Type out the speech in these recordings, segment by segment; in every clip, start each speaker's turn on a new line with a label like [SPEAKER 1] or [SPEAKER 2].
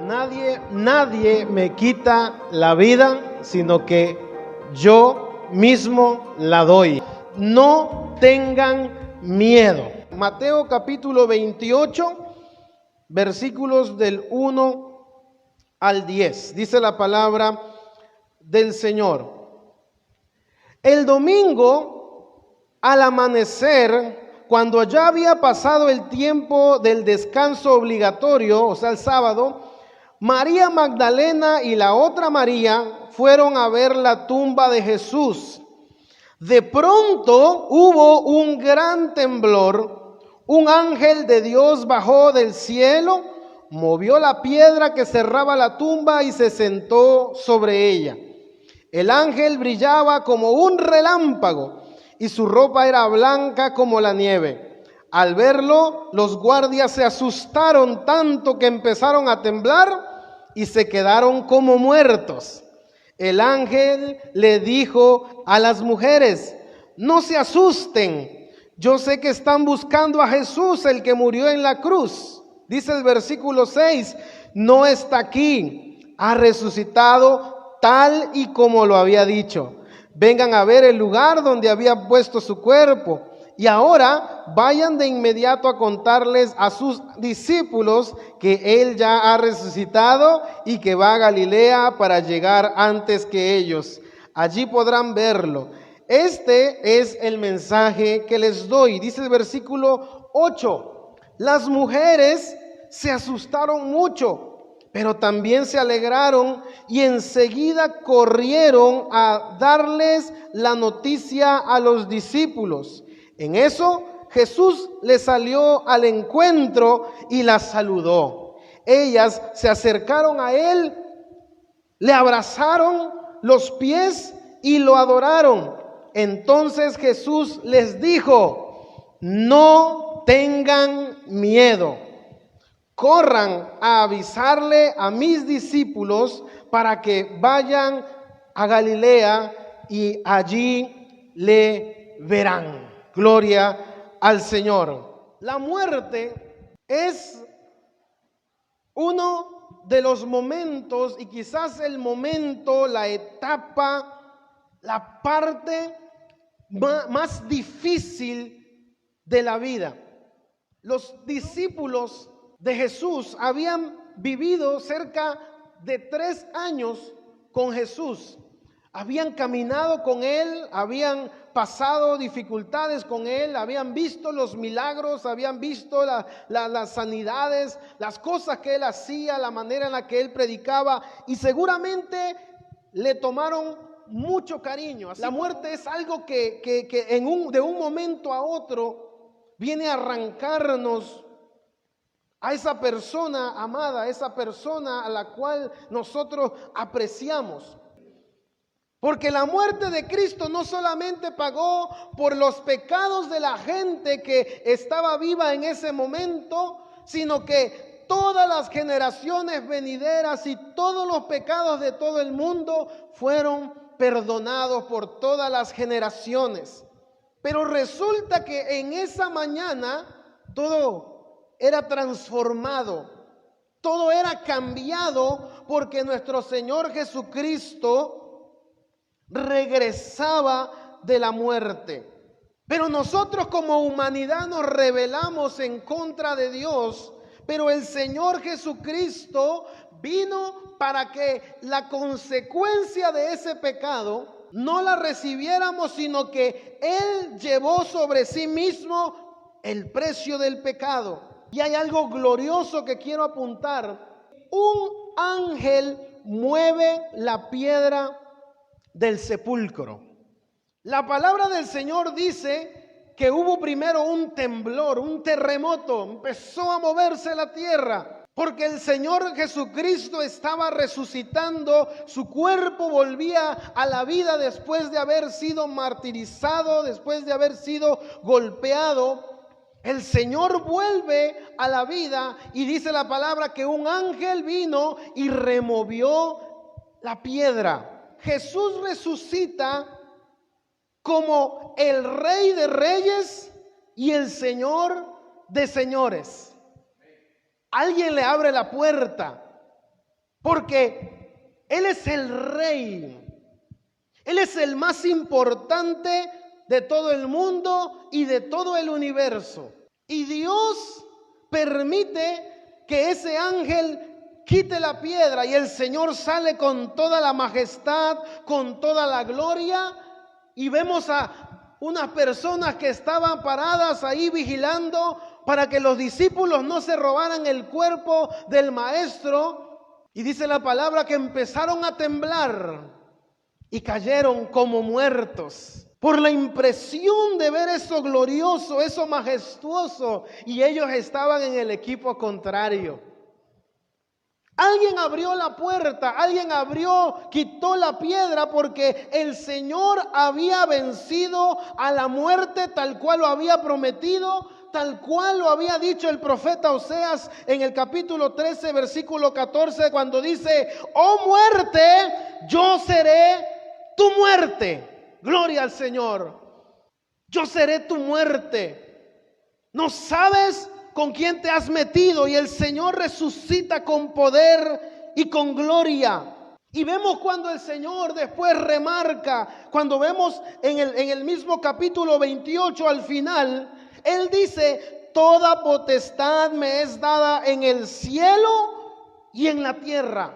[SPEAKER 1] Nadie me quita la vida, sino que yo mismo la doy. No tengan miedo. Mateo capítulo 28, versículos del 1 al 10. Dice la palabra del Señor. El domingo, al amanecer, cuando ya había pasado el tiempo del descanso obligatorio, o sea, el sábado, María Magdalena y la otra María fueron a ver la tumba de Jesús. De pronto hubo un gran temblor. Un ángel de Dios bajó del cielo, movió la piedra que cerraba la tumba y se sentó sobre ella. El ángel brillaba como un relámpago y su ropa era blanca como la nieve. Al verlo, los guardias se asustaron tanto que empezaron a temblar y se quedaron como muertos. El ángel le dijo a las mujeres: no se asusten, yo sé que están buscando a Jesús, el que murió en la cruz. Dice el versículo 6, no está aquí, ha resucitado tal y como lo había dicho. Vengan a ver el lugar donde había puesto su cuerpo. Y ahora vayan de inmediato a contarles a sus discípulos que Él ya ha resucitado y que va a Galilea para llegar antes que ellos. Allí podrán verlo. Este es el mensaje que les doy. Dice el versículo 8. Las mujeres se asustaron mucho, pero también se alegraron y enseguida corrieron a darles la noticia a los discípulos. En eso Jesús les salió al encuentro y las saludó. Ellas se acercaron a él, le abrazaron los pies y lo adoraron. Entonces Jesús les dijo: no tengan miedo. Corran a avisarle a mis discípulos para que vayan a Galilea y allí le verán. Gloria al Señor. La muerte es uno de los momentos, y quizás el momento, la etapa, la parte más difícil de la vida. Los discípulos de Jesús habían vivido cerca de 3 años con Jesús. Habían caminado con Él, habían pasado dificultades con Él, habían visto los milagros, habían visto las sanidades, las cosas que Él hacía, la manera en la que Él predicaba, y seguramente le tomaron mucho cariño. La muerte es algo que de un momento a otro viene a arrancarnos a esa persona amada, a esa persona a la cual nosotros apreciamos. Porque la muerte de Cristo no solamente pagó por los pecados de la gente que estaba viva en ese momento, sino que todas las generaciones venideras y todos los pecados de todo el mundo fueron perdonados por todas las generaciones. Pero resulta que en esa mañana todo era transformado, todo era cambiado, porque nuestro Señor Jesucristo regresaba de la muerte. Pero nosotros como humanidad nos rebelamos en contra de Dios, pero el Señor Jesucristo vino para que la consecuencia de ese pecado no la recibiéramos, sino que Él llevó sobre sí mismo el precio del pecado. Y hay algo glorioso que quiero apuntar. Un ángel mueve la piedra del sepulcro. La palabra del Señor dice que hubo primero un temblor, un terremoto, empezó a moverse la tierra, porque el Señor Jesucristo estaba resucitando, su cuerpo volvía a la vida después de haber sido martirizado, después de haber sido golpeado. El Señor vuelve a la vida y dice la palabra que un ángel vino y removió la piedra. Jesús resucita como el Rey de Reyes y el Señor de Señores. Alguien le abre la puerta porque Él es el rey. Él es el más importante de todo el mundo y de todo el universo. Y Dios permite que ese ángel quite la piedra y el Señor sale con toda la majestad, con toda la gloria, y vemos a unas personas que estaban paradas ahí vigilando para que los discípulos no se robaran el cuerpo del maestro. Y dice la palabra que empezaron a temblar y cayeron como muertos por la impresión de ver eso glorioso, eso majestuoso, y ellos estaban en el equipo contrario. Alguien abrió la puerta, alguien quitó la piedra, porque el Señor había vencido a la muerte tal cual lo había prometido, tal cual lo había dicho el profeta Oseas en el capítulo 13, versículo 14, cuando dice: oh muerte, yo seré tu muerte. Gloria al Señor. Yo seré tu muerte. No sabes con quién te has metido, y el Señor resucita con poder y con gloria. Y vemos cuando el Señor después remarca, cuando vemos en el mismo capítulo 28 al final, Él dice: toda potestad me es dada en el cielo y en la tierra.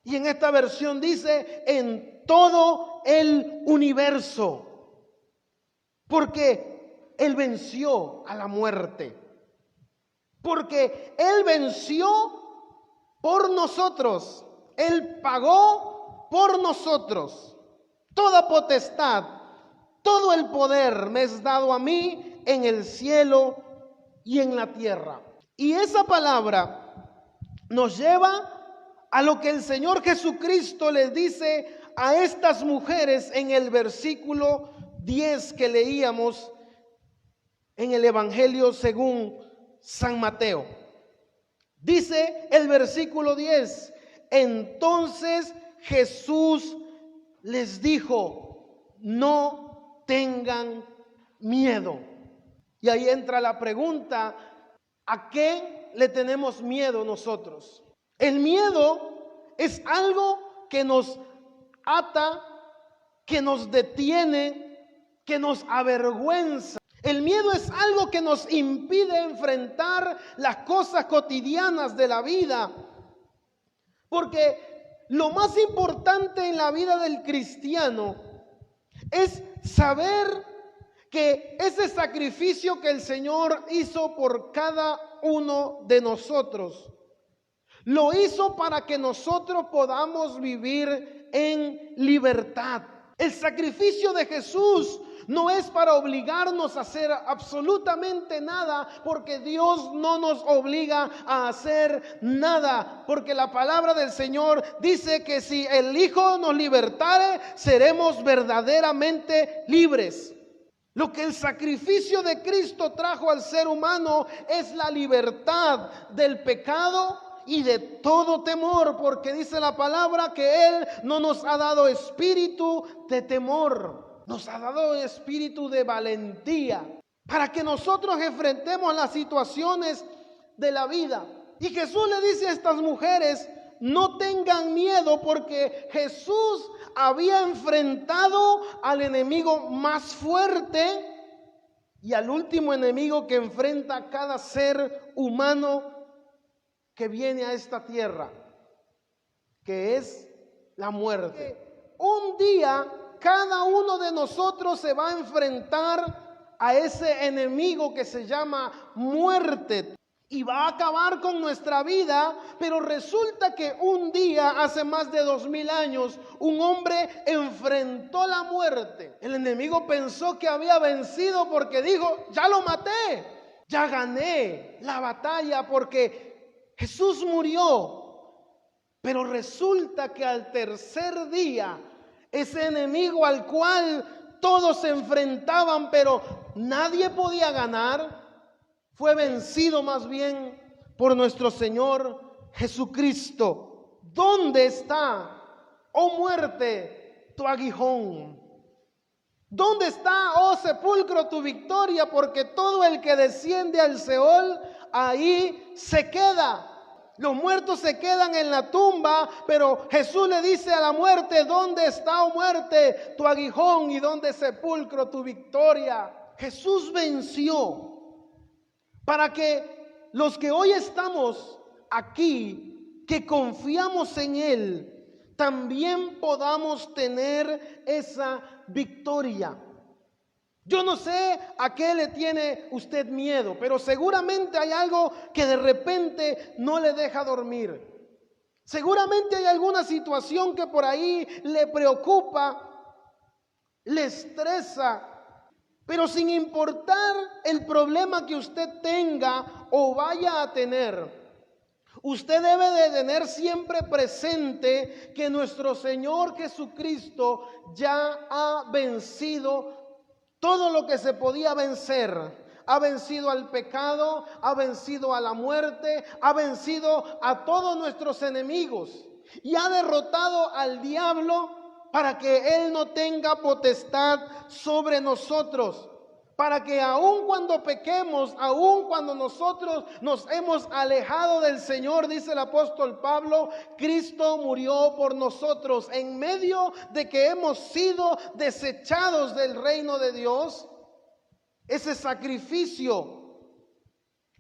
[SPEAKER 1] Y en esta versión dice: en todo el universo. Porque Él venció a la muerte. Porque Él venció por nosotros. Él pagó por nosotros. Toda potestad, todo el poder me es dado a mí en el cielo y en la tierra. Y esa palabra nos lleva a lo que el Señor Jesucristo les dice a estas mujeres en el versículo 10 que leíamos en el Evangelio según San Mateo. Dice el versículo 10: entonces Jesús les dijo: no tengan miedo. Y ahí entra la pregunta: ¿a qué le tenemos miedo nosotros? El miedo es algo que nos ata, que nos detiene, que nos avergüenza. El miedo es algo que nos impide enfrentar las cosas cotidianas de la vida. Porque lo más importante en la vida del cristiano es saber que ese sacrificio que el Señor hizo por cada uno de nosotros, lo hizo para que nosotros podamos vivir en libertad. El sacrificio de Jesús no es para obligarnos a hacer absolutamente nada, porque Dios no nos obliga a hacer nada, porque la palabra del Señor dice que si el Hijo nos libertare, seremos verdaderamente libres. Lo que el sacrificio de Cristo trajo al ser humano es la libertad del pecado y de todo temor, porque dice la palabra que Él no nos ha dado espíritu de temor, nos ha dado espíritu de valentía, para que nosotros enfrentemos las situaciones de la vida. Y Jesús le dice a estas mujeres: no tengan miedo, porque Jesús había enfrentado al enemigo más fuerte y al último enemigo que enfrenta a cada ser humano que viene a esta tierra, que es la muerte. Un día cada uno de nosotros se va a enfrentar a ese enemigo que se llama muerte y va a acabar con nuestra vida. Pero resulta que un día, hace más de 2000 años, un hombre enfrentó la muerte. El enemigo pensó que había vencido porque dijo: ya lo maté, ya gané la batalla porque Jesús murió. Pero resulta que al tercer día, ese enemigo al cual todos se enfrentaban, pero nadie podía ganar, fue vencido más bien por nuestro Señor Jesucristo. ¿Dónde está, oh muerte, tu aguijón? ¿Dónde está, oh sepulcro, tu victoria? Porque todo el que desciende al Seol, ahí se queda. Los muertos se quedan en la tumba, pero Jesús le dice a la muerte: ¿dónde está, oh muerte, tu aguijón, y dónde, sepulcro, tu victoria? Jesús venció para que los que hoy estamos aquí, que confiamos en Él, también podamos tener esa victoria. Yo no sé a qué le tiene usted miedo, pero seguramente hay algo que de repente no le deja dormir. Seguramente hay alguna situación que por ahí le preocupa, le estresa, pero sin importar el problema que usted tenga o vaya a tener, usted debe de tener siempre presente que nuestro Señor Jesucristo ya ha vencido todo lo que se podía vencer. Ha vencido al pecado, ha vencido a la muerte, ha vencido a todos nuestros enemigos y ha derrotado al diablo para que Él no tenga potestad sobre nosotros. Para que aun cuando pequemos, aun cuando nosotros nos hemos alejado del Señor, dice el apóstol Pablo, Cristo murió por nosotros. En medio de que hemos sido desechados del reino de Dios, ese sacrificio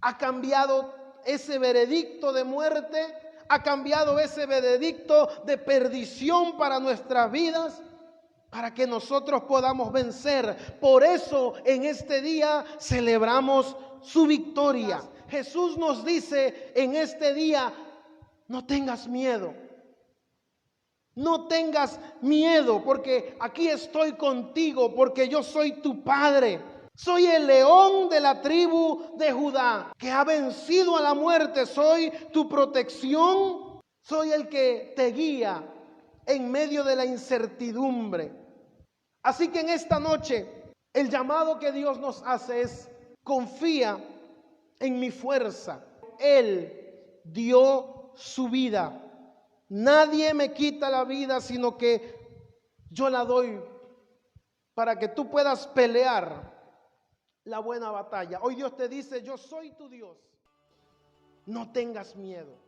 [SPEAKER 1] ha cambiado ese veredicto de muerte, ha cambiado ese veredicto de perdición para nuestras vidas, para que nosotros podamos vencer. Por eso en este día celebramos su victoria. Jesús nos dice en este día: no tengas miedo. No tengas miedo, porque aquí estoy contigo, porque yo soy tu Padre. Soy el león de la tribu de Judá, que ha vencido a la muerte. Soy tu protección. Soy el que te guía en medio de la incertidumbre. Así que en esta noche el llamado que Dios nos hace es: confía en mi fuerza. Él dio su vida. Nadie me quita la vida, sino que yo la doy para que tú puedas pelear la buena batalla. Hoy Dios te dice: yo soy tu Dios. No tengas miedo.